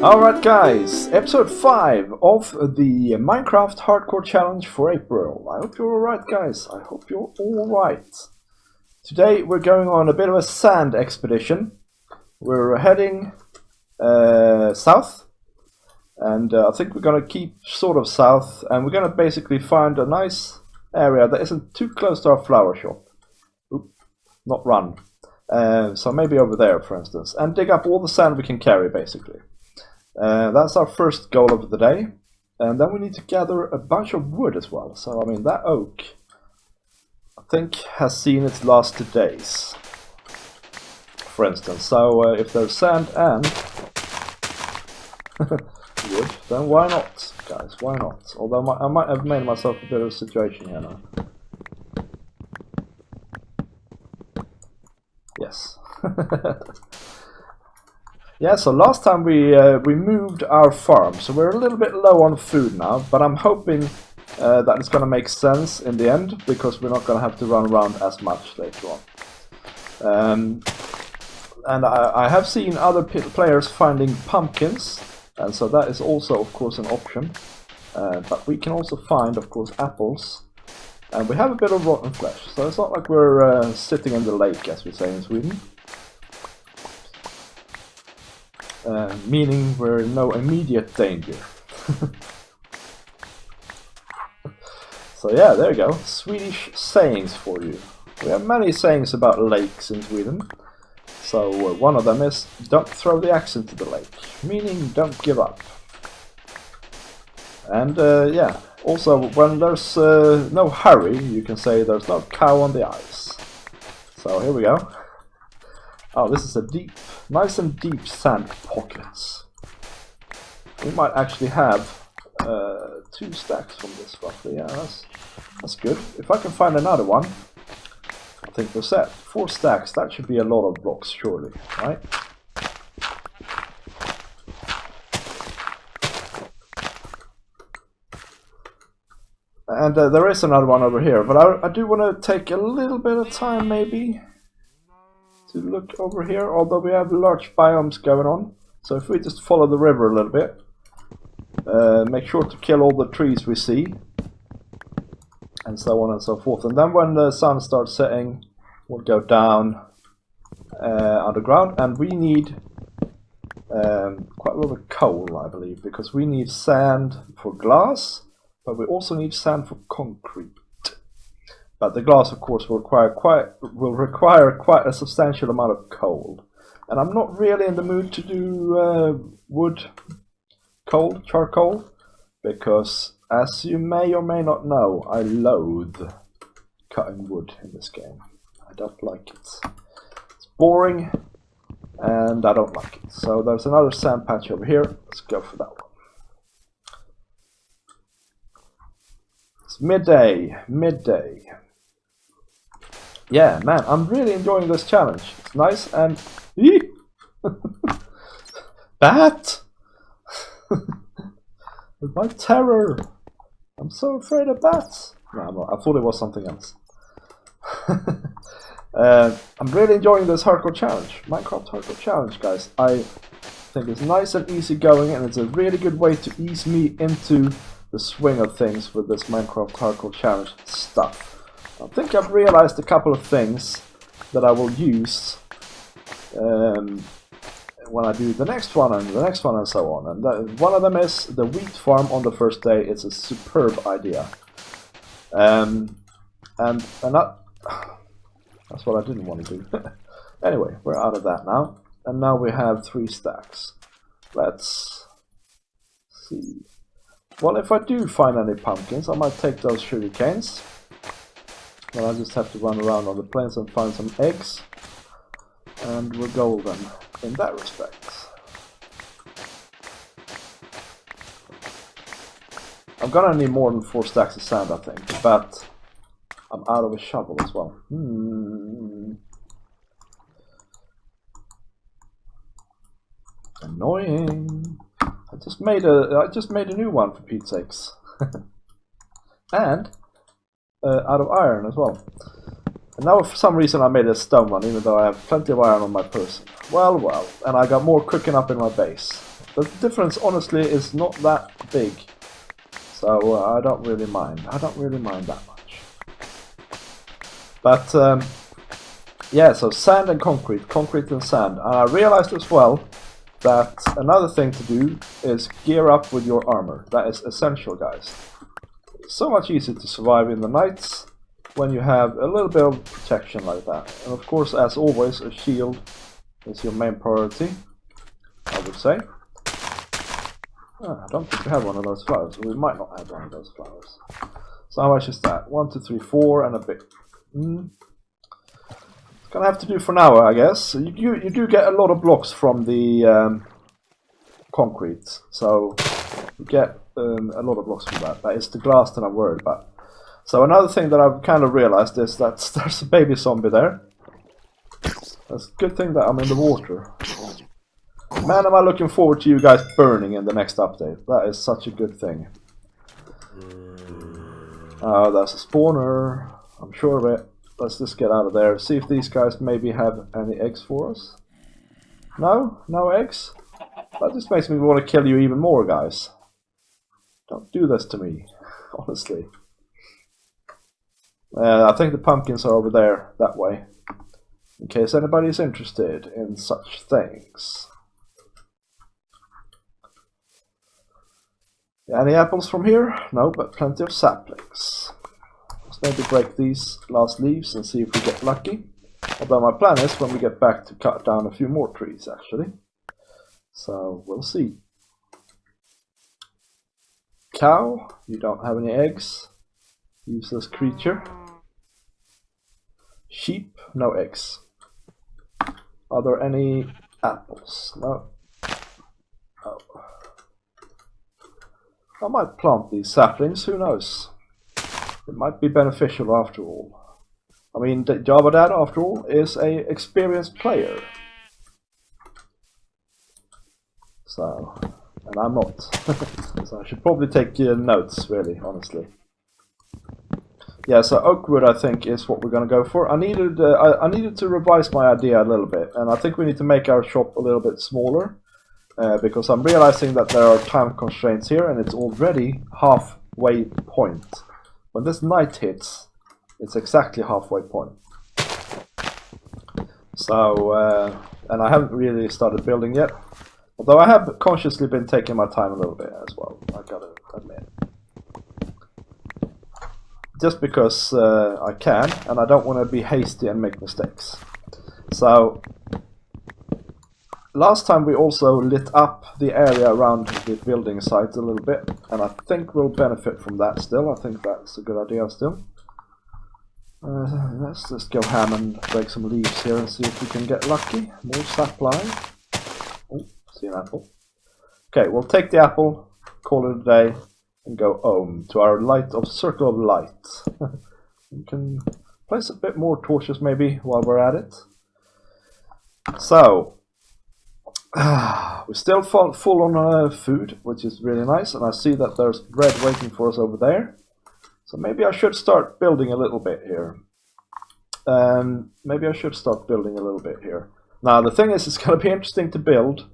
Alright guys, episode 5 of the Minecraft Hardcore Challenge for April. I hope you're alright guys, I hope you're alright. Today we're going on a bit of a sand expedition. We're heading south, and I think we're going to keep sort of south, and we're going to basically find a nice area that isn't too close to our flower shop. Oop, not run. So maybe over there for instance, and dig up all the sand we can carry basically. That's our first goal of the day, and then we need to gather a bunch of wood as well. So I mean, that oak I think has seen its last 2 days, for instance. So if there's sand and wood, then why not, guys? Why not? Although I might have made myself a bit of a situation here now. Yes. Yeah, so last time we moved our farm, so we're a little bit low on food now, but I'm hoping that it's going to make sense in the end, because we're not going to have to run around as much later on. And I have seen other players finding pumpkins, and so that is also, of course, an option. But we can also find, of course, apples, and we have a bit of rotten flesh, so it's not like we're sitting in the lake, as we say in Sweden. Meaning we're in no immediate danger. So yeah, there you go. Swedish sayings for you. We have many sayings about lakes in Sweden. So one of them is, don't throw the axe into the lake, meaning don't give up. And yeah, also when there's no hurry, you can say there's no cow on the ice. So here we go. Oh, this is a deep, nice and deep sand pockets. We might actually have 2 stacks from this roughly. Yeah, that's good. If I can find another one, I think we're set. 4 stacks, that should be a lot of blocks, surely, right? And there is another one over here, but I do want to take a little bit of time maybe to look over here, although we have large biomes going on. So if we just follow the river a little bit, make sure to kill all the trees we see, and so on and so forth. And then when the sun starts setting, we'll go down underground, and we need quite a lot of coal, I believe, because we need sand for glass, but we also need sand for concrete. But the glass, of course, will require quite a substantial amount of coal. And I'm not really in the mood to do charcoal, because as you may or may not know, I loathe cutting wood in this game. I don't like it. It's boring, and I don't like it. So there's another sand patch over here. Let's go for that one. It's midday. Yeah, man, I'm really enjoying this challenge. It's nice and... Bat! With my terror! I'm so afraid of bats! No, I'm not. I thought it was something else. I'm really enjoying this hardcore challenge. Minecraft hardcore challenge, guys. I think it's nice and easy going, and it's a really good way to ease me into the swing of things with this Minecraft hardcore challenge stuff. I think I've realized a couple of things that I will use when I do the next one and the next one and so on. And one of them is the wheat farm on the first day. It's a superb idea. And that's what I didn't want to do. Anyway, we're out of that now. And now we have 3 stacks. Let's see. Well, if I do find any pumpkins, I might take those sugar canes. Well, I just have to run around on the plains and find some eggs, and we're golden in that respect. I'm gonna need more than 4 stacks of sand, I think, but I'm out of a shovel as well. Annoying. I just made a new one, for Pete's sakes. And out of iron as well. And now for some reason I made a stone one, even though I have plenty of iron on my person. Well, and I got more cooking up in my base. The difference, honestly, is not that big. So I don't really mind. I don't really mind that much. But yeah, so sand and concrete. Concrete and sand. And I realized as well that another thing to do is gear up with your armor. That is essential, guys. It's so much easier to survive in the nights when you have a little bit of protection like that. And of course, as always, a shield is your main priority, I would say. I don't think we have one of those flowers. We might not have one of those flowers. So how much is that? 1, 2, 3, 4 and a bit. It's gonna have to do for now, I guess. You do get a lot of blocks from the concrete, so you get a lot of blocks from that. That is the glass that I'm worried about. So another thing that I've kind of realized is that there's a baby zombie there. It's a good thing that I'm in the water. Man, am I looking forward to you guys burning in the next update. That is such a good thing. Oh, that's a spawner. I'm sure of it. Let's just get out of there. See if these guys maybe have any eggs for us. No? No eggs? That just makes me want to kill you even more, guys. Don't do this to me. Honestly. I think the pumpkins are over there, that way. In case anybody is interested in such things. Any apples from here? No, but plenty of saplings. Let's maybe break these last leaves and see if we get lucky. Although my plan is when we get back to cut down a few more trees, actually. So, we'll see. Cow, you don't have any eggs. Useless creature. Sheep, no eggs. Are there any apples? No. Oh. I might plant these saplings, who knows? It might be beneficial after all. I mean, Java Dad, after all, is an experienced player. So, and I'm not. So I should probably take notes, really, honestly. Yeah, so oakwood, I think, is what we're going to go for. I needed to revise my idea a little bit, and I think we need to make our shop a little bit smaller. Because I'm realizing that there are time constraints here and it's already halfway point. When this night hits, it's exactly halfway point. So, and I haven't really started building yet. Although I have consciously been taking my time a little bit as well, I gotta admit. Just because I can, and I don't want to be hasty and make mistakes. So, last time we also lit up the area around the building site a little bit, and I think we'll benefit from that still. I think that's a good idea still. Let's just go ham and break some leaves here and see if we can get lucky. More sapling. Oh, see an apple. Okay, we'll take the apple, call it a day, and go home to our circle of light. We can place a bit more torches maybe while we're at it. So, we're still full on food, which is really nice, and I see that there's bread waiting for us over there. So maybe I should start building a little bit here. Maybe I should start building a little bit here. Now the thing is, it's going to be interesting to build,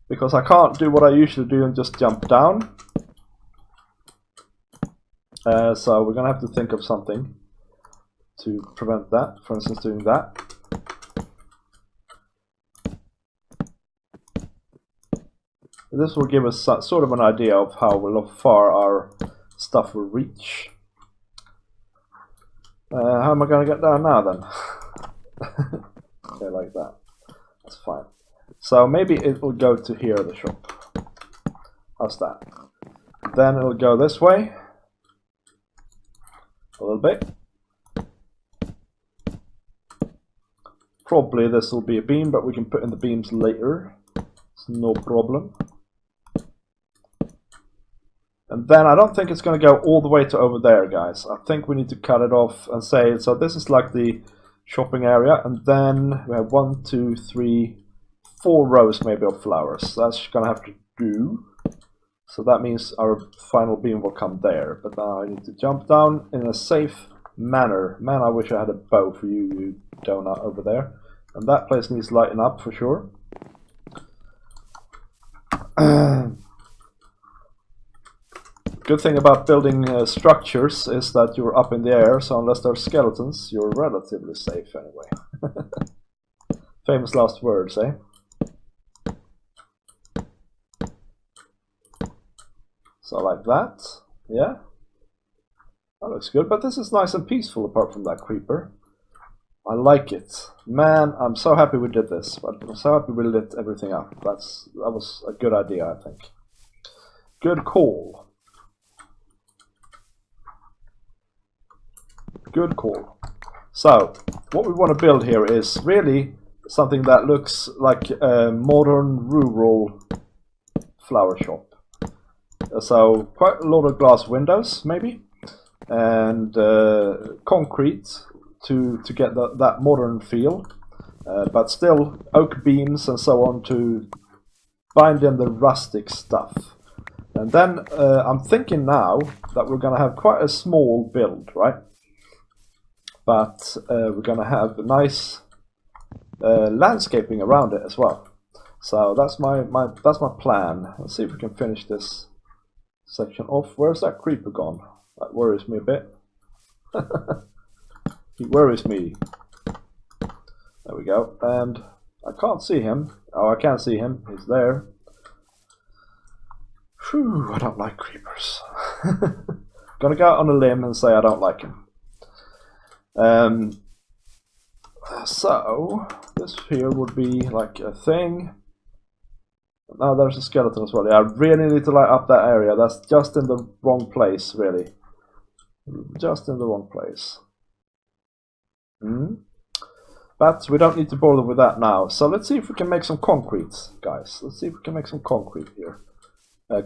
because I can't do what I usually do and just jump down. So we're going to have to think of something to prevent that. For instance, doing that. This will give us sort of an idea of how far our stuff will reach. How am I going to get down now then? Okay, like that. That's fine. So maybe it will go to here, the shop. How's that? Then it'll go this way. A little bit. Probably this will be a beam, but we can put in the beams later. It's no problem. And then I don't think it's going to go all the way to over there, guys. I think we need to cut it off and say, so this is like the shopping area, and then we have 1, 2, 3, 4 rows maybe of flowers. That's going to have to do. So that means our final beam will come there. But now I need to jump down in a safe manner. Man, I wish I had a bow for you, you donut over there. And that place needs lighting up for sure. Good thing about building structures is that you're up in the air, so unless there's skeletons, you're relatively safe anyway. Famous last words, eh? So like that, yeah. That looks good, but this is nice and peaceful apart from that creeper. I like it. Man, I'm so happy we did this. I'm so happy we lit everything up. That was a good idea, I think. Good call. Good call. So, what we want to build here is really something that looks like a modern rural flower shop. So, quite a lot of glass windows, maybe, and concrete to get that modern feel, but still oak beams and so on to bind in the rustic stuff. And then I'm thinking now that we're going to have quite a small build, right? But we're going to have nice landscaping around it as well. So that's my plan. Let's see if we can finish this section off. Where's that creeper gone? That worries me a bit. He worries me. There we go. And I can't see him. Oh, I can see him. He's there. Phew, I don't like creepers. Gonna go out on a limb and say I don't like him. So this here would be like a thing. Now there's a skeleton as well. Yeah, I really need to light up that area. That's just in the wrong place, really. Just in the wrong place. But we don't need to bother with that now. So let's see if we can make some concrete, guys. Let's see if we can make some concrete here.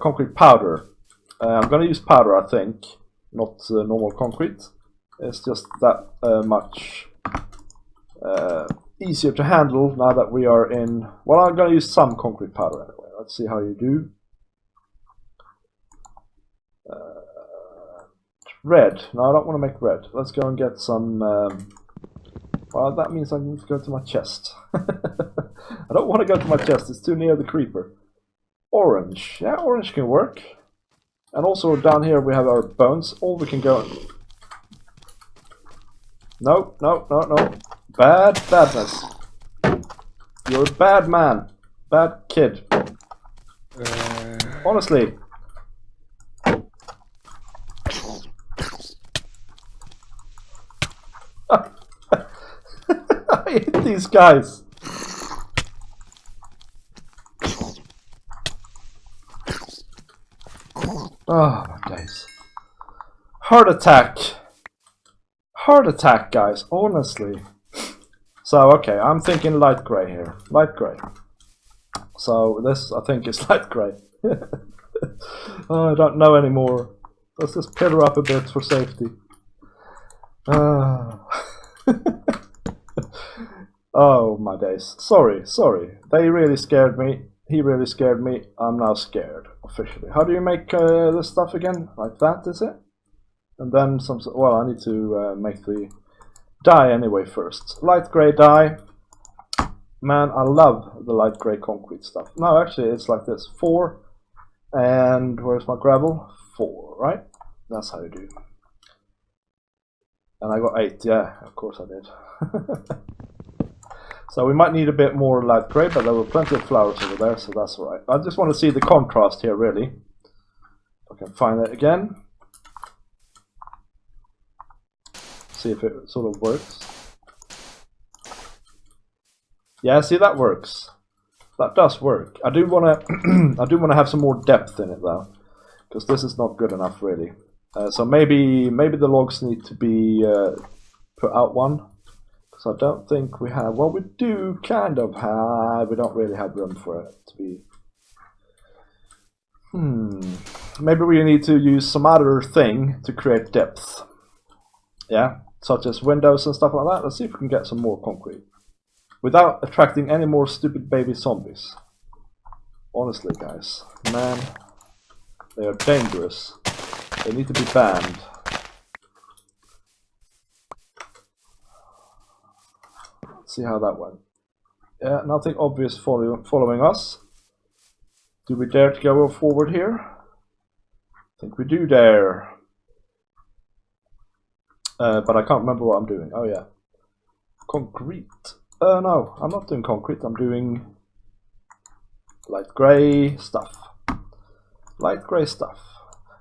Concrete powder. I'm going to use powder, I think, not normal concrete. It's just that much easier to handle now that we are in... Well, I'm going to use some concrete powder anyway. Let's see how you do. Red. No, I don't want to make red. Let's go and get some... well, that means I need to go to my chest. I don't want to go to my chest. It's too near the creeper. Orange. Yeah, orange can work. And also down here we have our bones. Or we can go... No, no, no, no. Badness. You're a bad man. Bad kid. Honestly. I hate these guys. Oh my days. Heart attack. Heart attack, guys, honestly. So, okay, I'm thinking light grey here. Light grey. So, this, I think, is light grey. Oh, I don't know anymore. Let's just pillar up a bit for safety. Oh, my days. Sorry. They really scared me. He really scared me. I'm now scared, officially. How do you make this stuff again? Like that, is it? And then some... Well, I need to make the dye anyway first. Light grey dye. Man, I love the light grey concrete stuff. No, actually, it's like this. 4. And where's my gravel? 4, right? That's how you do. And I got 8. Yeah, of course I did. So we might need a bit more light grey, but there were plenty of flowers over there, so that's alright. I just want to see the contrast here, really. If I can find it again. See if it sort of works. Yeah, see, that works. That does work. I do want to I do want to have some more depth in it though, because this is not good enough really. So maybe the logs need to be put out one, because I don't think we have. Well, we do kind of have. We don't really have room for it to be. Maybe we need to use some other thing to create depth. Yeah, such as windows and stuff like that. Let's see if we can get some more concrete without attracting any more stupid baby zombies. Honestly, guys, man, they are dangerous. They need to be banned. Let's see how that went. Yeah, nothing obvious following us. Do we dare to go forward here? I think we do dare. But I can't remember what I'm doing. Oh yeah. Concrete. No, I'm not doing concrete. I'm doing light grey stuff. Light grey stuff.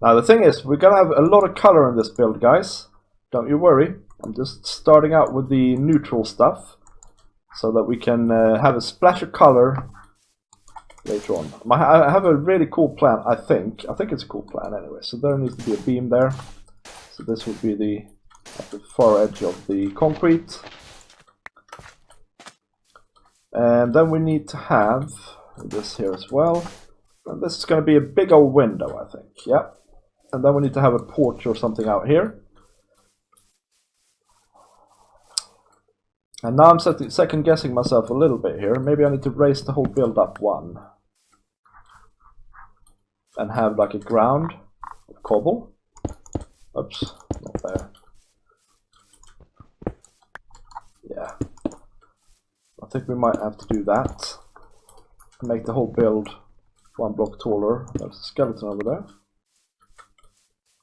Now the thing is, we're gonna have a lot of color in this build, guys. Don't you worry. I'm just starting out with the neutral stuff, so that we can have a splash of color later on. I have a really cool plan, I think. I think it's a cool plan anyway. So there needs to be a beam there. So this would be at the far edge of the concrete. And then we need to have this here as well. And this is going to be a big old window, I think. Yeah. And then we need to have a porch or something out here. And now I'm second guessing myself a little bit here. Maybe I need to raise the whole build up one. And have like a ground of cobble. Oops, not there. Yeah. I think we might have to do that. Make the whole build one block taller. There's a skeleton over there.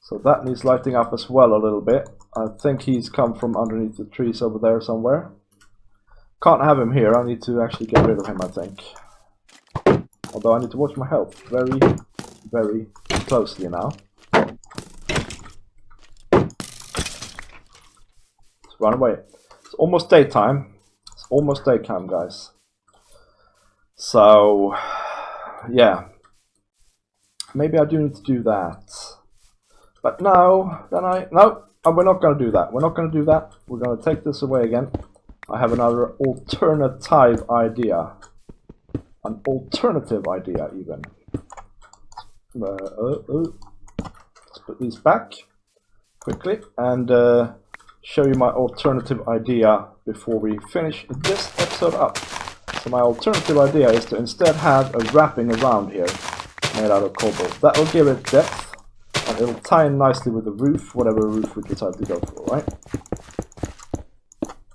So that needs lighting up as well a little bit. I think he's come from underneath the trees over there somewhere. Can't have him here. I need to actually get rid of him, I think. Although I need to watch my health very, very closely now. Let's run away. It's almost daytime. It's almost daytime, guys. So, yeah. Maybe I do need to do that. But no, no, we're not going to do that. We're not going to do that. We're going to take this away again. I have another alternative idea. An alternative idea, even. Let's put these back quickly and show you my alternative idea before we finish this episode up. So my alternative idea is to instead have a wrapping around here made out of cobble. That will give it depth. And it'll tie in nicely with the roof, whatever roof we decide to go for, right?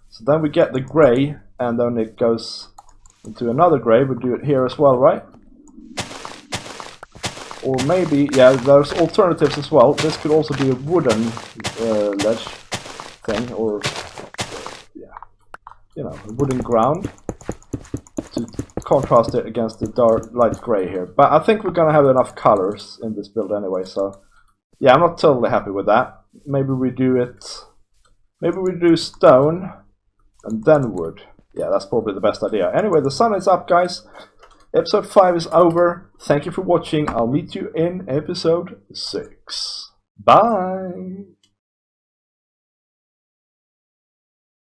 So then we get the grey, and then it goes into another grey. We do it here as well, right? Or maybe, yeah, there's alternatives as well. This could also be a wooden ledge thing, or, yeah, you know, a wooden ground to contrast it against the dark, light grey here. But I think we're going to have enough colors in this build anyway, so... yeah, I'm not totally happy with that. Maybe we do it... maybe we do stone and then wood. Yeah, that's probably the best idea. Anyway, the sun is up, guys. Episode 5 is over. Thank you for watching. I'll meet you in episode 6. Bye!